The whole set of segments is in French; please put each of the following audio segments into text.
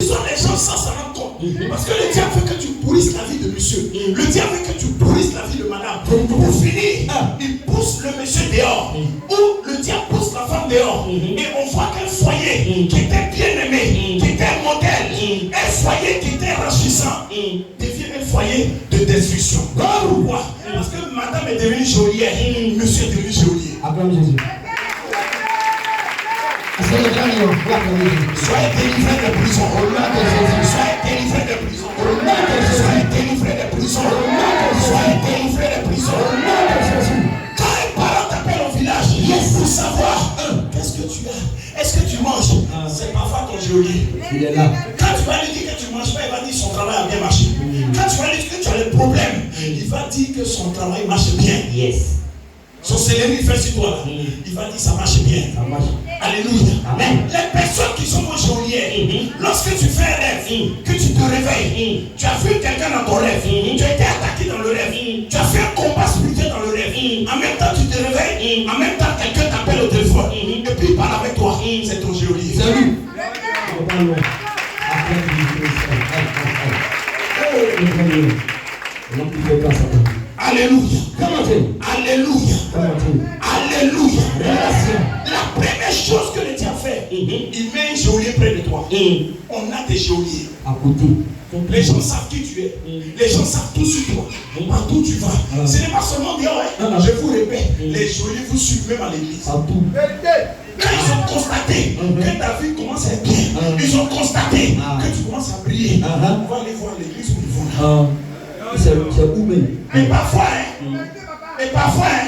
sont les gens sans s'en rendre compte. Parce que le diable veut que tu pourrisses la vie de monsieur. Le diable veut que tu pourrisses la vie de madame. Pour finir, il pousse le monsieur dehors. Ou le diable pousse la femme dehors. Et on voit qu'un foyer qui était bien aimé, qui était un modèle, un foyer qui était enrichissant, devient un foyer de destruction. Pourquoi? Parce que madame est devenue geôlière, monsieur est devenu geôlier. Acclame Jésus. Soyez délivrés de prison au nom de Jésus. Soyez délivrés de prison au nom de Jésus. Soyez délivrés de prison au nom de Jésus. Soyez délivrés de prison au nom de Jésus. Quand un parent t'appelle au village pour savoir qu'est-ce que tu as, est-ce que tu manges, c'est parfois ton geôlier. Il est là. Quand tu vas lui dire que tu ne manges pas, il va dire que son travail a bien marché. Quand tu vas lui dire que tu as des problèmes, il va dire que son travail marche bien. Yes. Son céleri fait sur toi là. Il va dire ça marche bien. Ça marche. Alléluia. Amen. Les personnes qui sont geôlières, lorsque tu fais un rêve, que tu te réveilles, tu as vu quelqu'un dans ton rêve, tu as été attaqué dans le rêve, tu as fait un combat spirituel dans le rêve, en même temps tu te réveilles, en même temps quelqu'un t'appelle au téléphone, et puis il parle avec toi, c'est ton geôlier. C'est lui. Alléluia. Alléluia. Alléluia. La première chose que le diable fait, il met un geôlier près de toi. On a des geôliers. À côté. Les gens savent qui tu es. Les gens savent tout sur toi. Partout où tu vas. Ce n'est pas seulement dire, je vous répète, les geôliers vous suivent même à l'église. Partout. Quand ils ont constaté que ta vie commence à être bien, ils ont constaté que tu commences à briller, on va aller voir l'église où ils vont là. C'est où même? Et parfois,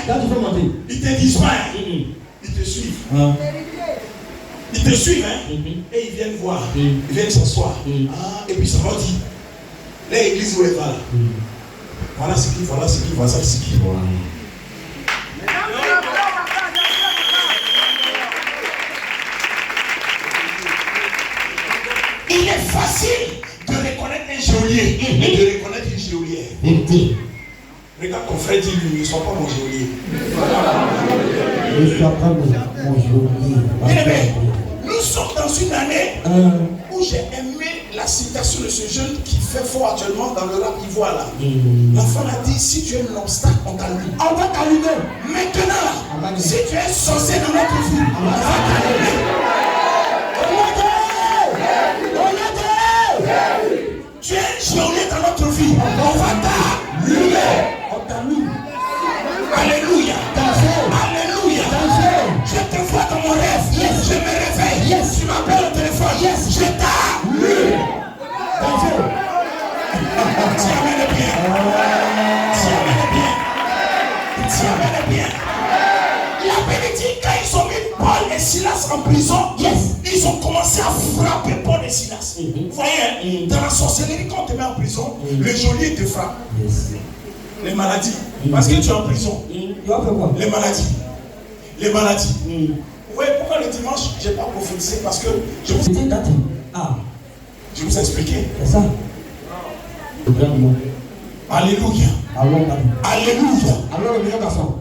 Là, tu peux monter. ils te disent pas, ils te suivent. Ils te suivent, et ils viennent voir, ils viennent s'asseoir. Et puis ça va dire, l'église où elle va là. Voilà ce qui, voilà ce qui, voilà ce qui. Il est facile de reconnaître un geôlier et de reconnaître une geôlière. Regarde ton frère, dis-lui, ne sois pas mon geôlier. Ne sois pas mon geôlier. Nous sommes dans une année où j'ai aimé la citation de ce jeune qui fait fort actuellement dans le rap ivoire là. L'enfant a dit, si tu es un obstacle, on t'allume. On va t'allumer. Maintenant, si tu es sorcier dans notre vie, on va t'allumer. Tu es un geôlier dans notre vie, on va t'allumer. On t'allume. Alléluia. Alléluia. Je te vois dans mon rêve. Je me réveille. Tu m'appelles au téléphone. Je t'allume. Tu amènes bien. Tu amènes bien. Tu amènes bien. La Bible dit quand ils ont mis Paul et Silas en prison, ils ont commencé à frapper Paul et Silas. Vous voyez, dans la sorcellerie, quand on te met en prison, le geôlier te frappe. Les maladies. Parce que tu es en prison. Les maladies. Les maladies. Vous voyez pourquoi le dimanche, je n'ai pas prophétisé? Parce que je vous ai daté. Je vous ai expliqué. C'est ça. Alléluia. Alléluia. Alors le meilleur garçon.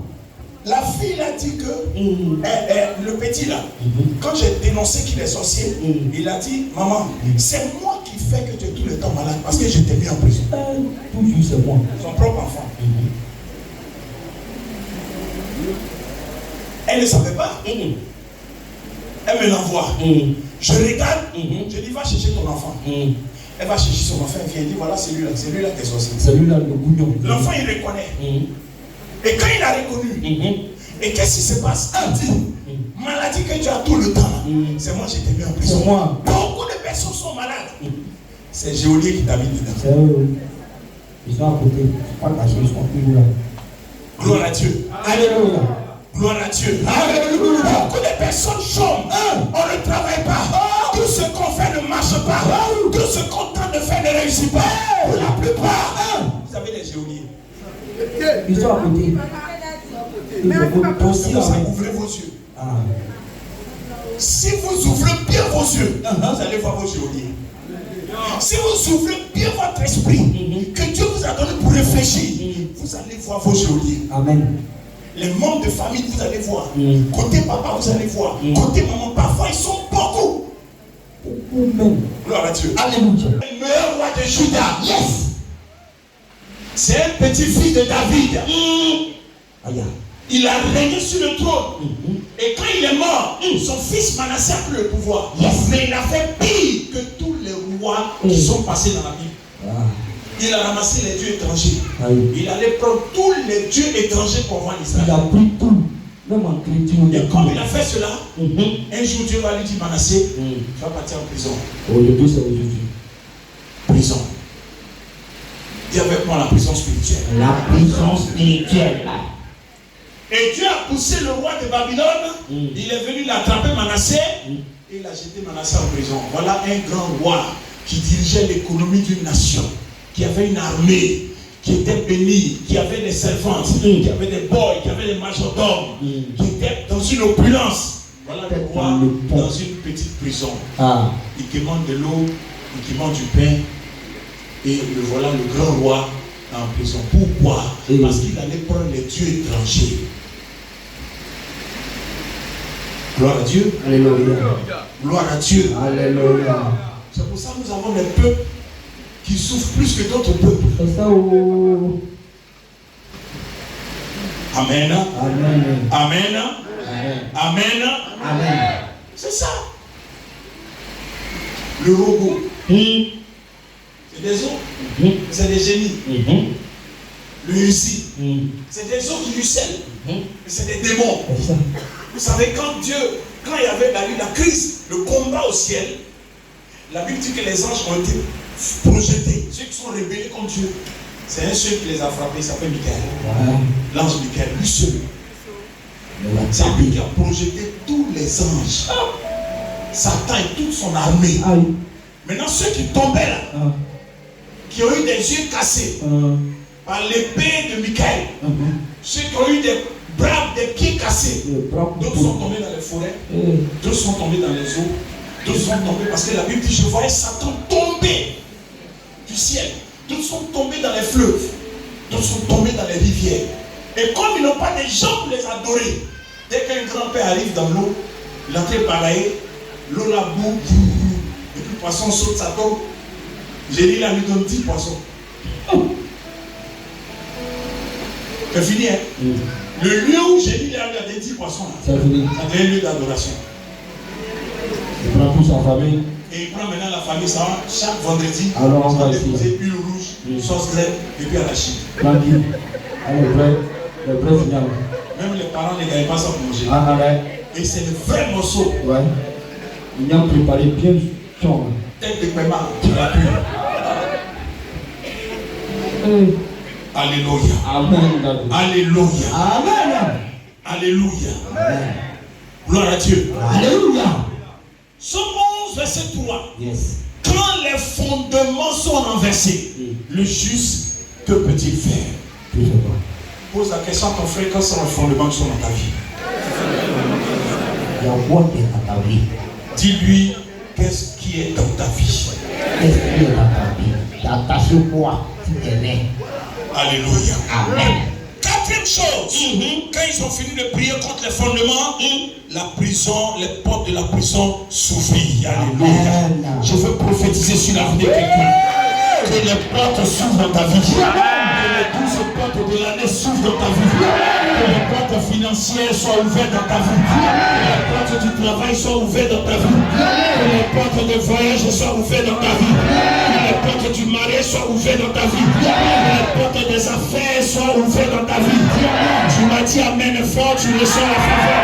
La fille a dit que le petit là, quand j'ai dénoncé qu'il est sorcier, il a dit, maman, c'est moi qui fais que tu es tout le temps malade parce que je t'ai mis en prison. Toujours c'est moi. Son propre enfant. Elle ne savait pas. Elle me l'envoie. Je regarde, je dis, va chercher ton enfant. Elle va chercher son enfant, elle vient, elle dit, voilà celui-là qui est sorcier. Celui-là, le bougnon. L'enfant, il reconnaît. Et quand il a reconnu, et qu'est-ce qui se passe? Elle dit, maladie que tu as tout le temps, c'est moi qui t'ai mis en prison. Beaucoup de personnes sont malades. C'est geôlier qui t'habite dedans. C'est eux. Ils sont à côté. Pas cachés, ils sont plus là. Gloire à Dieu. Alléluia. Gloire à Dieu. Alléluia. Beaucoup de personnes chôment. On ne travaille pas. Tout ce qu'on fait ne marche pas. Tout ce qu'on tente de faire ne réussit pas. Pour la plupart, vous avez des geôliers. Ils sont à côté. Ouvrez vos yeux. Si vous ouvrez bien vos yeux, vous allez voir vos geôliers. Si vous ouvrez bien votre esprit, que Dieu vous a donné pour réfléchir, vous allez voir vos geôliers. Amen. Les membres de famille, vous allez voir. Côté papa, vous allez voir. Côté maman, parfois ils sont beaucoup. Gloire à Dieu. Alléluia. Le meilleur roi de Juda. Yes. C'est un petit-fils de David. Aïe. Il a régné sur le trône. Et quand il est mort, son fils Manassé a pris le pouvoir. Yes. Mais il a fait pire que tous les rois qui sont passés dans la Bible. Il a ramassé les dieux étrangers. Il allait prendre tous les dieux étrangers pour voir l'Israël. Il a pris tout. Même en chrétien. Et comme il a fait cela, un jour Dieu va lui dire, Manassé, tu vas partir en prison. Oh, le Dieu c'est aujourd'hui. Prison. Dis avec moi la prison spirituelle. La prison spirituelle. Et Dieu a poussé le roi de Babylone. Il est venu l'attraper, Manassé. Et il a jeté Manassé en prison. Voilà un grand roi qui dirigeait l'économie d'une nation, qui avait une armée, qui était bénie, qui avait des servantes, qui avait des boys, qui avait des majordomes, qui était dans une opulence. Voilà le roi dans une petite prison. Il demande de l'eau, il demande du pain. Et le voilà le grand roi en prison. Pourquoi? Parce qu'il allait prendre les dieux étrangers. Gloire à Dieu. Alléluia. Gloire à Dieu. Alléluia. C'est pour ça que nous avons des peuples qui souffrent plus que d'autres peuples. C'est ça. Oh. Amen. Amen. Amen. Amen. Amen. C'est ça. Le robot. C'est des hommes. C'est des génies. Le Russie. C'est des hommes qui lucellent. C'est des démons. Vous savez, quand il y avait la crise, le combat au ciel, la Bible dit que les anges ont été projetés. Ceux qui sont rébellés contre Dieu. C'est un seul qui les a frappés, il s'appelle Michael. L'ange Michael, lui seul. C'est lui qui a projeté tous les anges. Satan et toute son armée. Maintenant, ceux qui tombaient là, qui ont eu des yeux cassés par l'épée de Michael, ceux qui ont eu des bras, des pieds cassés, d'autres sont tombés dans les forêts, d'autres sont tombés dans les eaux, d'autres sont tombés parce que la Bible dit, je voyais Satan tomber du ciel, d'autres sont tombés dans les fleuves, d'autres sont tombés dans les rivières. Et comme ils n'ont pas des gens pour les adorer, dès qu'un grand-père arrive dans l'eau, l'entrée pareille, l'eau la boue, et puis le poisson saute, ça tombe. J'ai dit, là, lui donne 10 poissons. C'est fini, hein? Le lieu où j'ai dit, il y a des 10 poissons, là, ça devient un lieu d'adoration. Il prend toute sa famille. Et il prend maintenant la famille, ça va, chaque vendredi, alors on va déposer huile rouge, sauce grecque, et puis à la Chine. Tranquille. Allez, le vrai signal. Même les parents ne gagnaient pas ça pour manger. Et c'est le vrai morceau. Ouais. Ils ont préparé bien son. Tête de paiement, tu l'as pu. Alléluia. Amen. Alléluia. Amen. Alléluia. Amen. Gloire à Dieu. Alléluia. Somme 11, verset 3. Yes. Quand les fondements sont renversés, le juste, que peut-il faire? Pose la question à ton frère, quand sont les fondements qui sont dans ta vie? Il y a quoi qui est dans ta vie? Dis-lui, qu'est-ce qui est dans ta vie? Qu'est-ce qui est dans ta vie? T'es attaché au quoi? Tu t'es né. Alléluia. Amen. Quatrième chose, quand ils ont fini de prier contre les fondements, la prison, les portes de la prison s'ouvrent. Alléluia. Je veux prophétiser sur la vie de quelqu'un. Que les portes s'ouvrent dans ta vie. Que les 12 portes de l'année s'ouvrent dans ta vie. Que les portes financières soient ouvertes dans ta vie. Que les portes du travail soient ouvertes dans ta vie. Que les portes de voyage soient ouvertes dans ta vie. Que les portes du mariage soient ouvertes dans ta vie. Que les portes des affaires soient ouvertes dans ta vie. Tu m'as dit amen fort, tu reçois la faveur.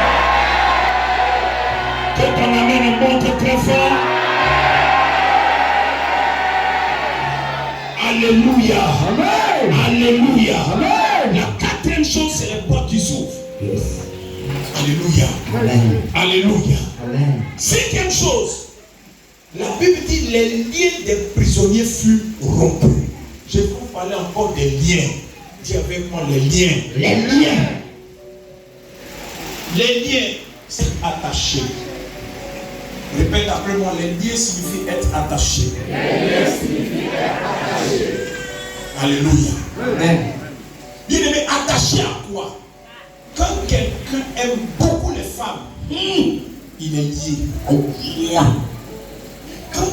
Que ton amen monte très fort. Alléluia. Amen. Alléluia. Amen. La quatrième chose, c'est les portes qui s'ouvrent. Yes. Alléluia. Amen. Alléluia. Amen. Cinquième chose, la Bible dit les liens des prisonniers furent rompus. Je vais vous parler encore des liens. Dis avec moi les liens. Les liens. Les liens, c'est attaché. Répète après moi, les liens signifient être attaché. Les liens signifient être attaché. Alléluia. Amen. Bien aimé, attaché à quoi? Quand quelqu'un aime beaucoup les femmes, il est lié.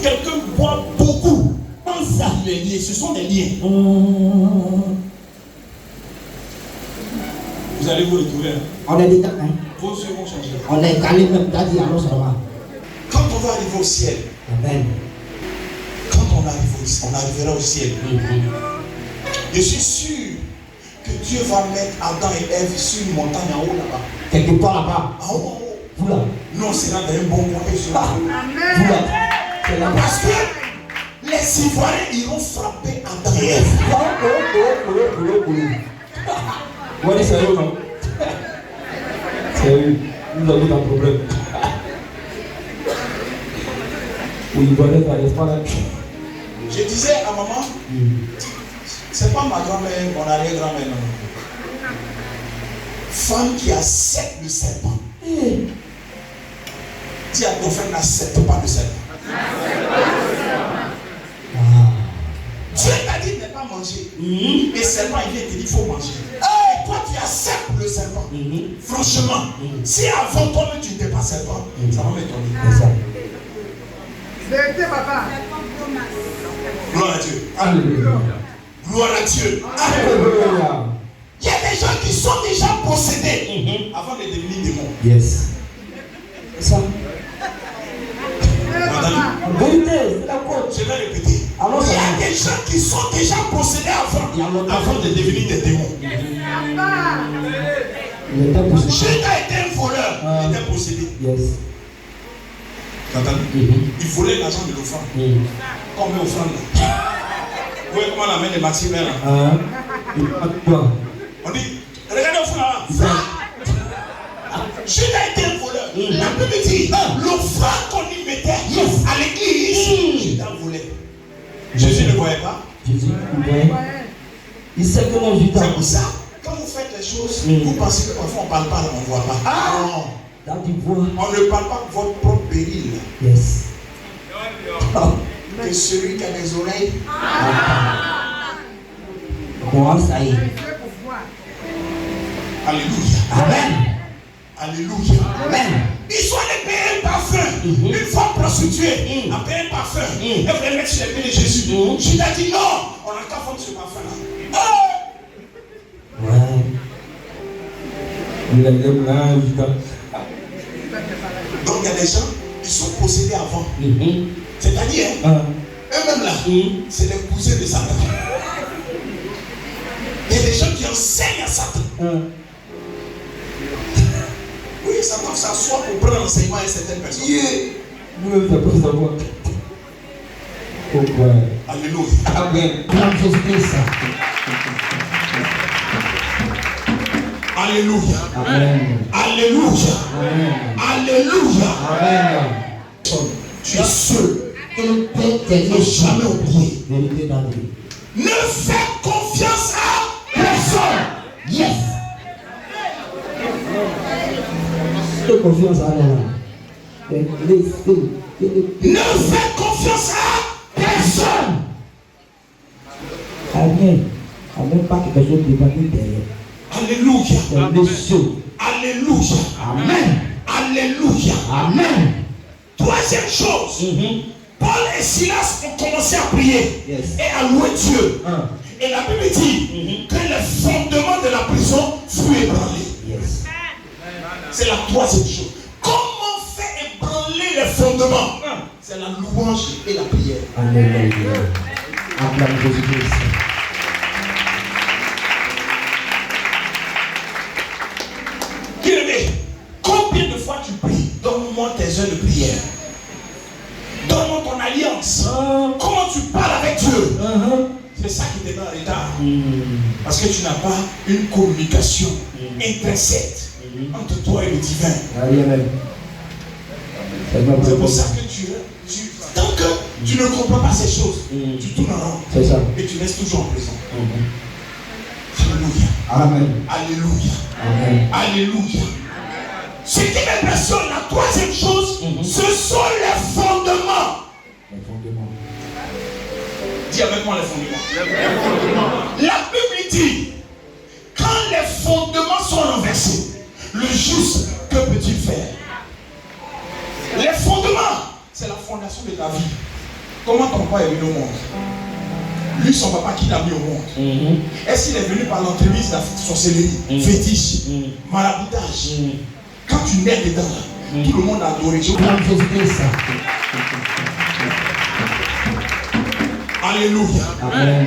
quelqu'un boit beaucoup, pense à les liens, ce sont des liens. Vous allez vous retrouver. On est dedans, hein. Vos yeux vont changer. On est calé même, t'as dit alors ça va. Quand on va arriver au ciel, Amen. quand on arrivera au ciel, je suis sûr que Dieu va mettre Adam et Ève sur une montagne en haut là-bas. Quelque part là-bas. En haut, en haut. Vous là. Nous, on sera dans un bon coin. Vous là. C'est là-bas. Parce que les Ivoiriens iront frapper Adam et Ève. Vous allez sérieux, non? Sérieux. Nous avons un problème. Oui, vous allez faire l'espoir là. Je disais à maman, c'est pas ma grand-mère, mon arrière-grand-mère, non. Femme qui accepte le serpent. Dis à ton frère, n'accepte pas le serpent. Dieu t'a dit de ne pas manger. Le serpent, il vient te dire qu'il faut manger. Et toi, tu acceptes le serpent. Franchement, si avant toi, tu n'étais pas serpent, ça va m'étonner. Vérité, papa. Gloire à Dieu. Alléluia. Gloire à Dieu. Alléluia. Il y a des gens qui sont déjà possédés avant de devenir démons. Yes. Ça. Madame, Vérité, c'est la côte. je vais répéter. Alors, Il y a des gens qui sont déjà possédés avant de devenir des démons. Il était poussé. Judas était un voleur, il était possédé. Yes. Il volait l'argent de l'offrande. Comme l'offrande là. Vous voyez comment on amène les maximums là? On dit, regardez au fond là. Judas était un voleur. La Bible dit, l'offrande qu'on y mettait à l'église, Judas volait. Jésus ne voyait pas. Jésus, vous voyez? Il sait que non, Judas. C'est pour ça, quand vous faites les choses, vous pensez que parfois on ne parle pas, on ne voit pas. Non. Dans du bois. On ne parle pas de votre propre péril. Yes. Que celui qui a des oreilles. Bon, ça y est. Alléluia. Amen. Alléluia. Amen. Ils sont allés payer un parfum. Une femme prostituée a payé un parfum. Elle voulait mettre sur les pieds de Jésus. Jésus a dit non, on n'a qu'à vendre ce parfum-là. Ouais. Il aime là, Judas. Donc il y a des gens qui sont possédés avant. C'est-à-dire, eux-mêmes là, c'est les cousins de Satan. Il y a des gens qui enseignent à Satan. Oui, Satan s'assoit pour prendre l'enseignement à certaines personnes. Vous ne savez pas savoir. Pourquoi? Alléluia. Amen. Jésus-Christ. Alléluia. Amen. Alléluia. Amen. Alléluia. Amen. Tu es seul. Et le Père t'est Ne jamais oublier. vérité dans Dieu. Ne fais confiance à personne. Yes. Fais confiance à elle. Ne fais confiance à personne. Amen. Amen. Pas quelque chose de pas derrière. Alléluia. C'est le saut. Alléluia. Amen. Alléluia. Amen. Troisième chose. Paul et Silas ont commencé à prier et à louer Dieu. Et la Bible dit que le fondement de la prison fut ébranlé. Yes. C'est la troisième chose. Comment faire ébranler les fondements? C'est la louange et la prière. Alléluia. Acclame Jésus-Christ. Bien-aimé, combien de fois tu pries? Donne-moi tes heures de prière. Donne-moi ton alliance. Comment tu parles avec Dieu? C'est ça qui te met en retard. Parce que tu n'as pas une communication intrinsèque entre toi et le divin. Amen. C'est pour ça que tant que tu ne comprends pas ces choses, tu tournes en rond. C'est ça. Et tu restes toujours en prison. Alléluia. Amen. Alléluia. Amen. Alléluia. Ce qui m'impressionne, la troisième chose, ce sont les fondements. Les fondements. Dis avec moi les fondements. La Bible dit, quand les fondements sont renversés, le juste, que peut-il faire? Les fondements, c'est la fondation de ta vie. Comment ton papa est venu au monde? Lui, son papa, qui l'a mis au monde? Est-ce qu'il est venu par l'entremise de la sorcellerie, fétiche, maraboutage? Quand tu nais dedans, tout le monde a adoré. Alléluia. Amen.